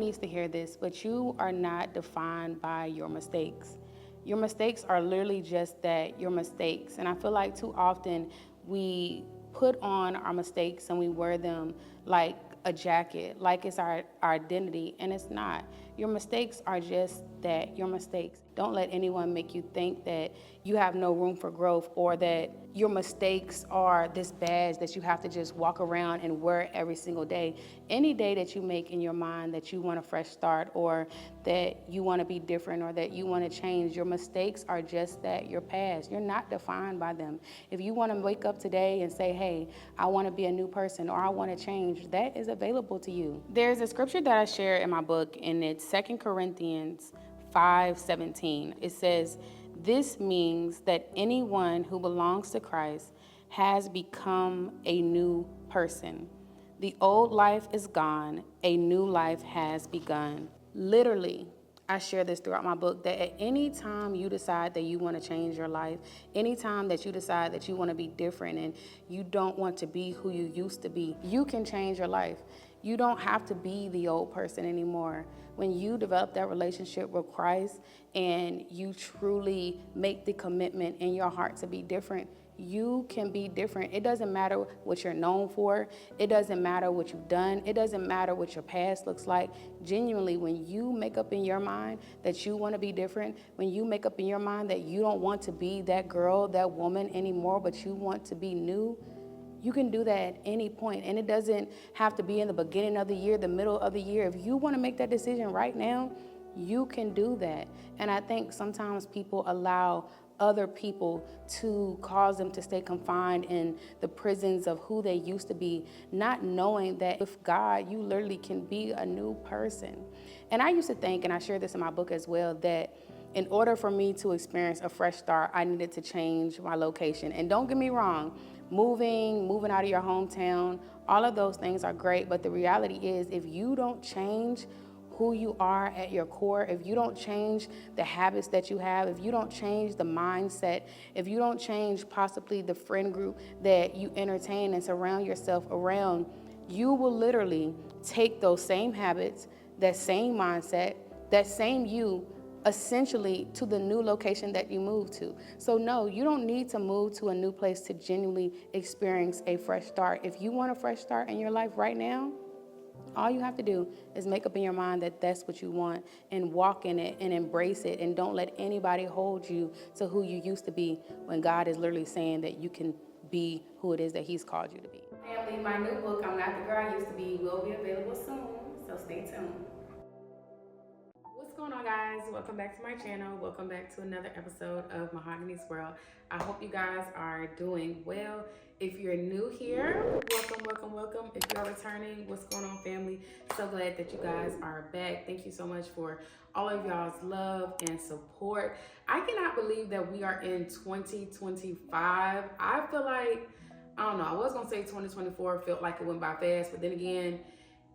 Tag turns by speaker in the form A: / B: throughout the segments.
A: needs to hear this, but you are not defined by your mistakes. Your mistakes are literally just that, your mistakes. And I feel like too often we put on our mistakes and we wear them like a jacket, like it's our identity, and it's not. Your mistakes are just that, your mistakes. Don't let anyone make you think that you have no room for growth, or that your mistakes are this badge that you have to just walk around and wear every single day. Any day that you make in your mind that you want a fresh start, or that you want to be different, or that you want to change, your mistakes are just that, your past. You're not defined by them. If you want to wake up today and say, hey, I want to be a new person, or I want to change, that is available to you. There's a scripture that I share in my book, and it's 2 Corinthians 5:17. It says, this means that anyone who belongs to Christ has become a new person. The old life is gone, a new life has begun. Literally, I share this throughout my book, that at any time you decide that you want to change your life, anytime that you decide that you want to be different and you don't want to be who you used to be, you can change your life. You don't have to be the old person anymore. When you develop that relationship with Christ and you truly make the commitment in your heart to be different, you can be different. It doesn't matter what you're known for. It doesn't matter what you've done. It doesn't matter what your past looks like. Genuinely, when you make up in your mind that you want to be different, when you make up in your mind that you don't want to be that girl, that woman anymore, but you want to be new, you can do that at any point. And it doesn't have to be in the beginning of the year, the middle of the year. If you want to make that decision right now, you can do that. And I think sometimes people allow other people to cause them to stay confined in the prisons of who they used to be, not knowing that with God, you literally can be a new person. And I used to think, and I share this in my book as well, that in order for me to experience a fresh start, I needed to change my location. And don't get me wrong, moving out of your hometown, all of those things are great. But the reality is, if you don't change who you are at your core, if you don't change the habits that you have, if you don't change the mindset, if you don't change possibly the friend group that you entertain and surround yourself around, you will literally take those same habits, that same mindset, that same you, essentially to the new location that you move to. So no, you don't need to move to a new place to genuinely experience a fresh start. If you want a fresh start in your life right now, all you have to do is make up in your mind that that's what you want, and walk in it and embrace it, and don't let anybody hold you to who you used to be, when God is literally saying that you can be who it is that he's called you to be. Family, my new book, I'm Not the Girl I Used to Be, will be available soon, so stay tuned. What's going on, guys? Welcome back to my channel. Welcome back to another episode of Mahogany's World. I hope you guys are doing well. If you're new here, welcome. If you're returning, what's going on, family? So glad that you guys are back. Thank you so much for all of y'all's love and support. I cannot believe that we are in 2025. I feel like, I don't know, I was gonna say 2024 felt like it went by fast, but then again,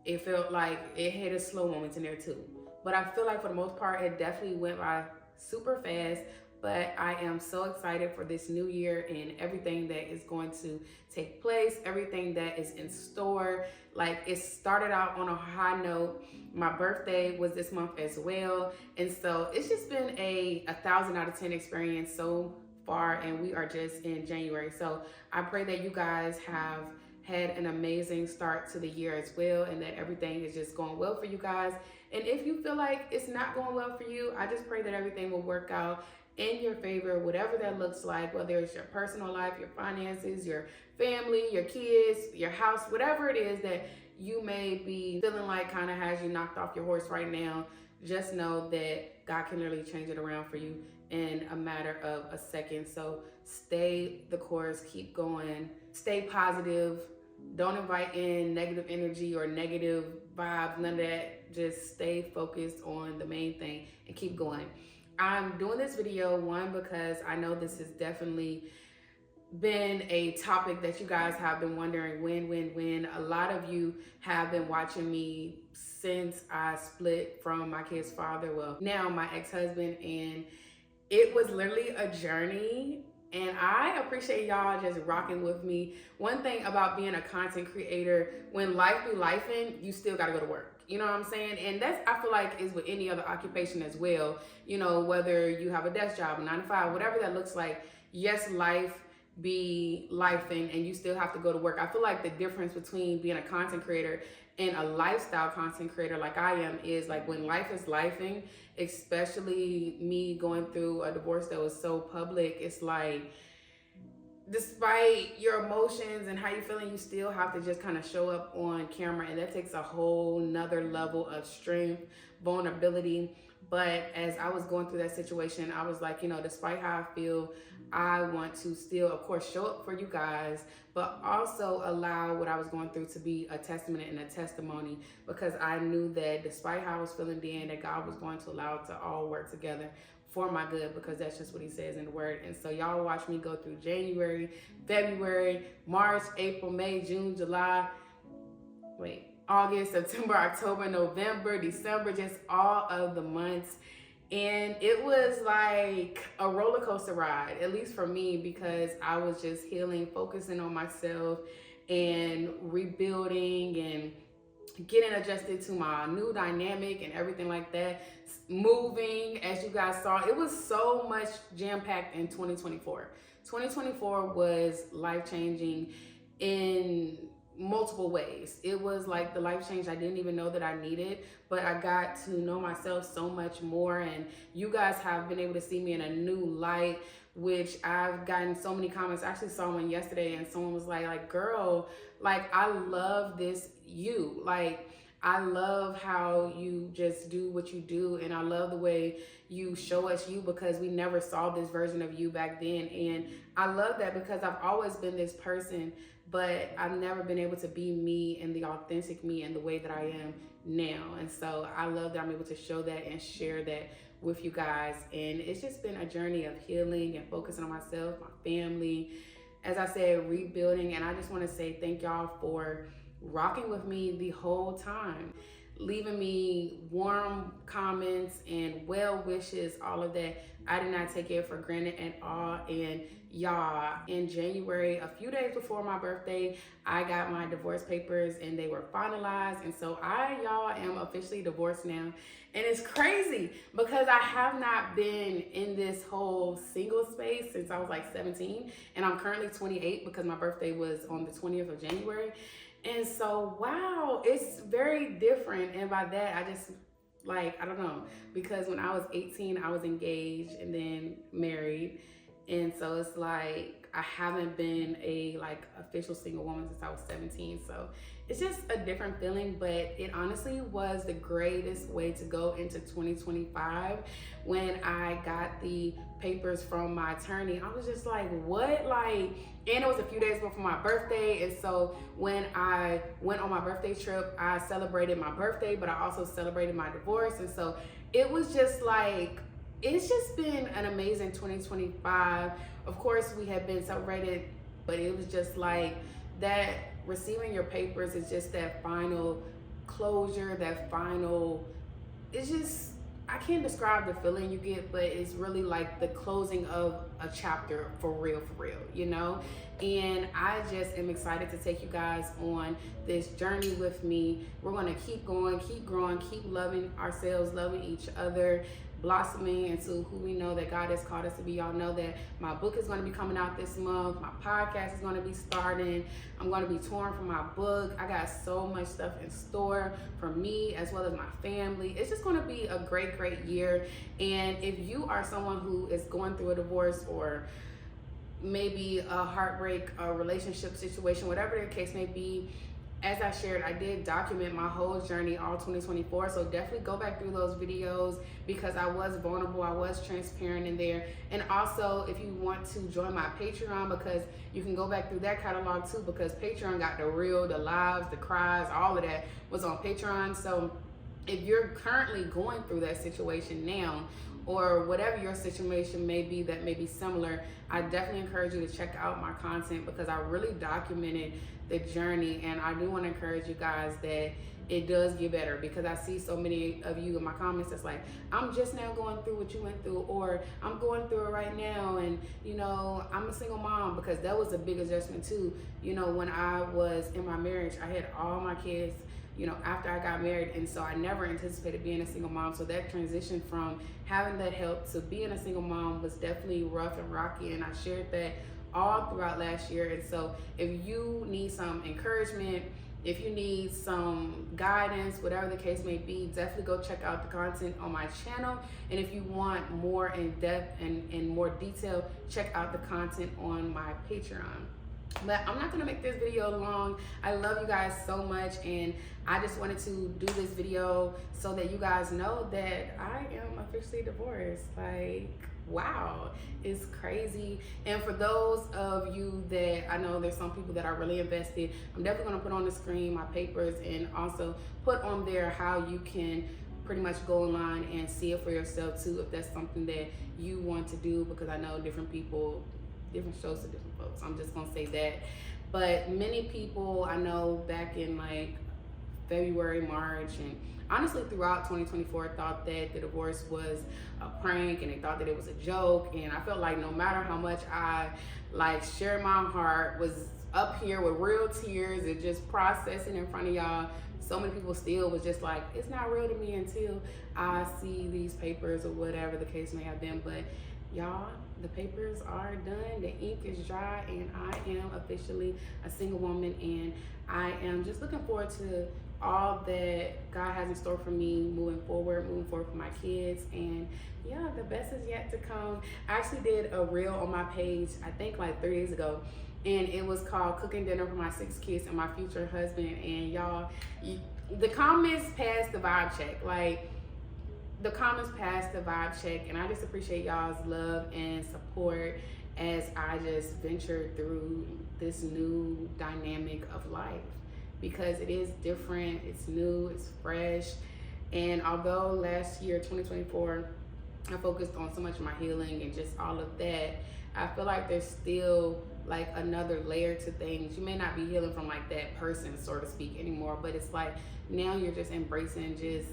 A: it felt like it had a slow moments in there too. But I feel like for the most part, it definitely went by super fast. But I am so excited for this new year and everything that is going to take place, everything that is in store. Like, it started out on a high note. My birthday was this month as well. And so it's just been a 1,000 out of 10 experience so far, and we are just in January. So I pray that you guys have had an amazing start to the year as well, and that everything is just going well for you guys. And if you feel like it's not going well for you, I just pray that everything will work out in your favor, whatever that looks like, whether it's your personal life, your finances, your family, your kids, your house, whatever it is that you may be feeling like kind of has you knocked off your horse right now. Just know that God can literally change it around for you in a matter of a second. So stay the course, keep going, stay positive. Don't invite in negative energy or negative vibes, none of that. Just stay focused on the main thing and keep going. I'm doing this video, one, because I know this has definitely been a topic that you guys have been wondering when. A lot of you have been watching me since I split from my kid's father, well, now my ex-husband, and it was literally a journey. And I appreciate y'all just rocking with me. One thing about being a content creator, when life be lifing, you still gotta go to work. You know what I'm saying? And that's, I feel like, is with any other occupation as well. You know, whether you have a desk job, a 9 to 5, whatever that looks like. Yes, life be lifing and you still have to go to work. I feel like the difference between being a content creator and a lifestyle content creator like I am is like when life is lifing, especially me going through a divorce that was so public, it's like despite your emotions and how you're feeling, you still have to just kind of show up on camera, and that takes a whole nother level of strength, vulnerability. But as I was going through that situation, I was like, you know, despite how I feel, I want to still, of course, show up for you guys, but also allow what I was going through to be a testament and a testimony, because I knew that despite how I was feeling then, that God was going to allow it to all work together for my good, because that's just what he says in the word. And so y'all watch me go through January, February, March, April, May, June, July, August, September, October, November, December, just all of the months. And it was like a roller coaster ride, at least for me, because I was just healing, focusing on myself and rebuilding and getting adjusted to my new dynamic and everything like that. Moving, as you guys saw, it was so much jam-packed in 2024. 2024 was life-changing in multiple ways. It was like the life change I didn't even know that I needed, but I got to know myself so much more, and you guys have been able to see me in a new light, which I've gotten so many comments. I actually saw one yesterday and someone was like, girl, like, I love this you. Like, I love how you just do what you do, and I love the way you show us you, because we never saw this version of you back then. And I love that, because I've always been this person, but I've never been able to be me and the authentic me in the way that I am now. And so I love that I'm able to show that and share that with you guys. And it's just been a journey of healing and focusing on myself, my family, as I said, rebuilding. And I just want to say thank y'all for rocking with me the whole time, leaving me warm comments and well wishes, all of that. I did not take it for granted at all. And y'all, in January, a few days before my birthday, I got my divorce papers and they were finalized. And so y'all, am officially divorced now. And it's crazy because I have not been in this whole single space since I was like 17. And I'm currently 28 because my birthday was on the 20th of January. And so, wow, it's very different. And by that, I just, like, I don't know, because when I was 18, I was engaged and then married. And so it's like, I haven't been a official single woman since I was 17. So it's just a different feeling, but it honestly was the greatest way to go into 2025. When I got the papers from my attorney, I was just like, what? And it was a few days before my birthday. And so when I went on my birthday trip, I celebrated my birthday, but I also celebrated my divorce. And so it was just like, it's just been an amazing 2025. Of course, we have been celebrated, but it was just like that. Receiving your papers is just that final closure, that final, it's just, I can't describe the feeling you get, but it's really like the closing of a chapter for real, you know? And I just am excited to take you guys on this journey with me. We're gonna keep going, keep growing, keep loving ourselves, loving each other, blossoming into who we know that God has called us to be. Y'all know that my book is going to be coming out this month. My podcast is going to be starting. I'm going to be touring for my book. I got so much stuff in store for me as well as my family. It's just going to be a great, great year. And if you are someone who is going through a divorce or maybe a heartbreak, a relationship situation, whatever the case may be, as I shared, I did document my whole journey all 2024. So definitely go back through those videos because I was vulnerable. I was transparent in there. And also, if you want to join my Patreon, because you can go back through that catalog too, because Patreon got the real, the lives, the cries, all of that was on Patreon. So if you're currently going through that situation now, or whatever your situation may be that may be similar, I definitely encourage you to check out my content because I really documented the journey. And I do want to encourage you guys that it does get better, because I see so many of you in my comments that's like, I'm just now going through what you went through, or I'm going through it right now, and you know, I'm a single mom, because that was a big adjustment too. You know, when I was in my marriage, I had all my kids, you know, after I got married, and so I never anticipated being a single mom. So that transition from having that help to being a single mom was definitely rough and rocky, and I shared that all throughout last year. And so if you need some encouragement, if you need some guidance, whatever the case may be, definitely go check out the content on my channel. And if you want more in depth and more detail, check out the content on my Patreon. But I'm not gonna make this video long. I love you guys so much, and I just wanted to do this video so that you guys know that I am officially divorced. Like, wow, it's crazy. And for those of you that, I know there's some people that are really invested, I'm definitely gonna put on the screen my papers and also put on there how you can pretty much go online and see it for yourself too, if that's something that you want to do, because I know different people, different shows to different folks. I'm just gonna say that. But many people I know back in like February, March, and honestly throughout 2024 thought that the divorce was a prank, and they thought that it was a joke. And I felt like no matter how much I like shared my heart, was up here with real tears and just processing in front of y'all, so many people still was just like, it's not real to me until I see these papers or whatever the case may have been. But y'all, the papers are done, the ink is dry, and I am officially a single woman. And I am just looking forward to all that God has in store for me moving forward for my kids. And yeah, the best is yet to come. I actually did a reel on my page, I think like 3 days ago, and it was called Cooking Dinner for My 6 Kids and My Future Husband. And y'all, the comments passed the vibe check. Like, the comments passed the vibe check, and I just appreciate y'all's love and support as I just ventured through this new dynamic of life, because it is different, it's new, it's fresh. And although last year, 2024, I focused on so much of my healing and just all of that, I feel like there's still like another layer to things. You may not be healing from like that person, so to speak, anymore, but it's like now you're just embracing just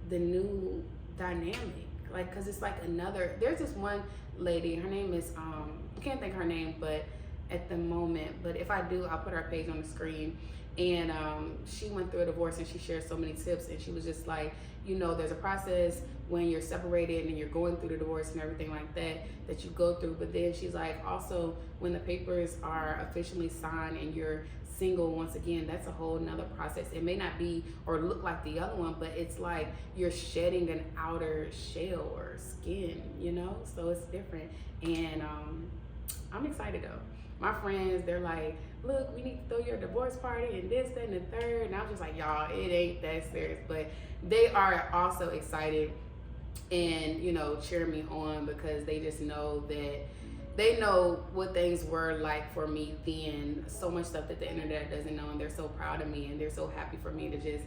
A: the new dynamic. Like, cause it's like another, there's this one lady, her name is, I can't think of her name, but at the moment, but if I do, I'll put her page on the screen. And she went through a divorce, and she shared so many tips, and she was just like, you know, there's a process when you're separated and you're going through the divorce and everything like that, that you go through. But then she's like, also when the papers are officially signed and you're single once again, that's a whole nother process. It may not be or look like the other one, but it's like you're shedding an outer shell or skin, you know, so it's different. And I'm excited though. My friends, they're like, look, we need to throw your divorce party and this, that, and the third. And I'm just like, y'all, it ain't that serious. But they are also excited and, you know, cheer me on, because they just know that they know what things were like for me then. So much stuff that the internet doesn't know, and they're so proud of me, and they're so happy for me to just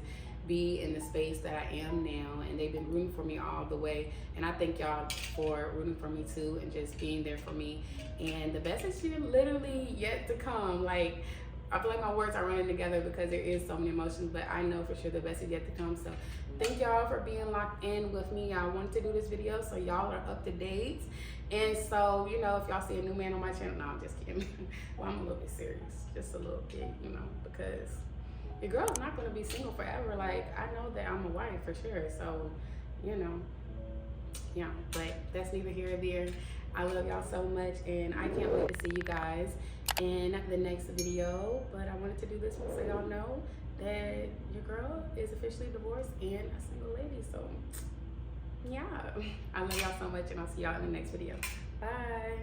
A: be in the space that I am now. And they've been rooting for me all the way, and I thank y'all for rooting for me too and just being there for me. And the best is literally yet to come. Like, I feel like my words are running together because there is so many emotions, but I know for sure the best is yet to come. So thank y'all for being locked in with me. I wanted to do this video so y'all are up to date. And so, you know, if y'all see a new man on my channel, no, I'm just kidding. Well, I'm a little bit serious, just a little bit, you know, because your girl's not gonna be single forever. Like, I know that I'm a wife for sure. So, you know, yeah, but that's neither here nor there. I love y'all so much, and I can't wait to see you guys in the next video. But I wanted to do this one so y'all know that your girl is officially divorced and a single lady. So yeah, I love y'all so much, and I'll see y'all in the next video. Bye.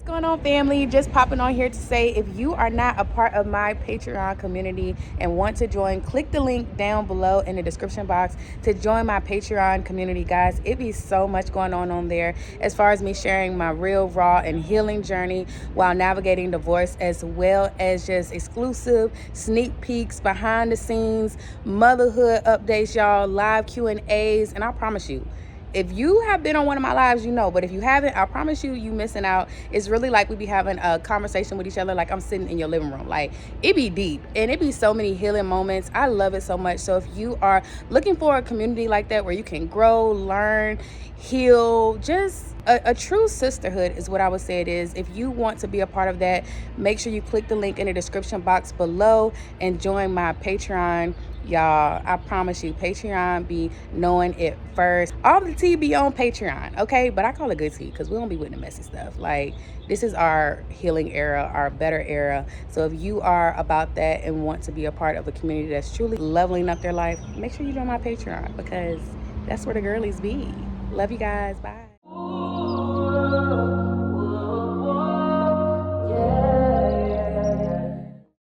A: What's going on, family? Just popping on here to say, if you are not a part of my Patreon community and want to join, click the link down below in the description box to join my Patreon community, guys. It be so much going on there as far as me sharing my real, raw, and healing journey while navigating divorce, as well as just exclusive sneak peeks, behind the scenes, motherhood updates, y'all, live Q&As, and I promise you, if you have been on one of my lives, you know, but if you haven't, I promise you, you missing out. It's really like we be having a conversation with each other, like I'm sitting in your living room. Like, it be deep, and it be so many healing moments. I love it so much. So if you are looking for a community like that where you can grow, learn, heal, just a true sisterhood is what I would say it is. If you want to be a part of that, make sure you click the link in the description box below and join my Patreon. Y'all, I promise you, Patreon be knowing it first. All the tea be on Patreon, okay? But I call it good tea because we don't be with the messy stuff. Like, this is our healing era, our better era. So if you are about that and want to be a part of a community that's truly leveling up their life, make sure you join my Patreon because that's where the girlies be. Love you guys. Bye.